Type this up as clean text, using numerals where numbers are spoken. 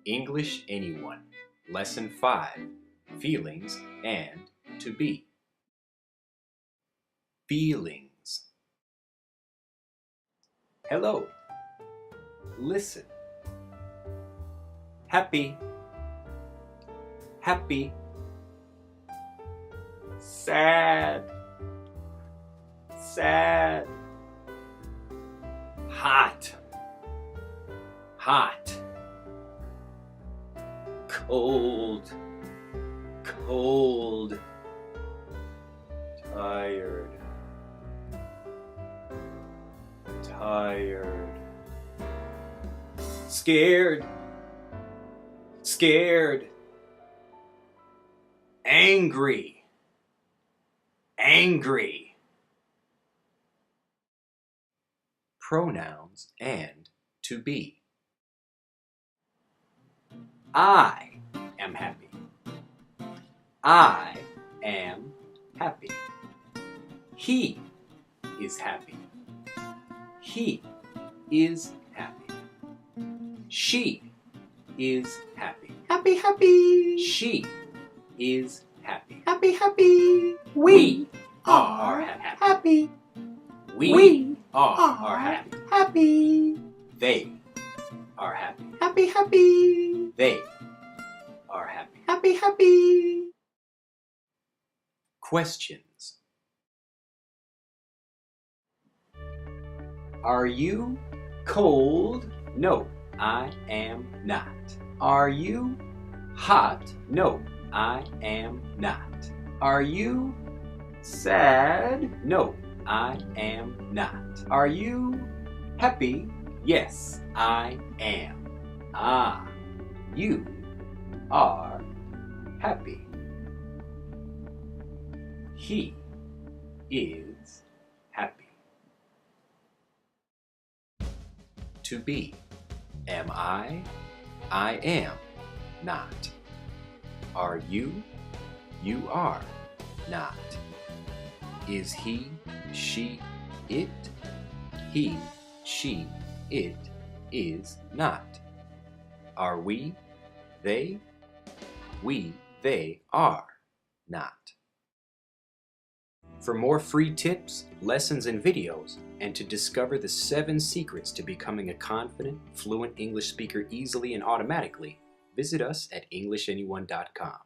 English Anyone, Lesson 5, Feelings and to be. Feelings. Hello. Listen. Happy. Happy. Sad. Sad. Hot. Hot. Cold. Cold. Tired. Tired. Scared. Scared. Angry. Angry. Pronouns and to be. I am happy. I am happy. He is happy. He is happy. She is happy. Happy, happy. She is happy. Happy, happy. We are happy. Happy. We are happy. Happy. They are happy. Happy, happy. They are happy. Happy, happy. Questions. Are you cold? No, I am not. Are you hot? No, I am not. Are you sad? No, I am not. Are you happy? Yes, I am. Ah, you are happy. He is happy. To be. Am I? I am not. Are you? You are not. Is he, she, it? He, she, it is not. Are we? They? We, they are not. For more free tips, lessons, and videos, and to discover the 7 secrets to becoming a confident, fluent English speaker easily and automatically, visit us at EnglishAnyone.com.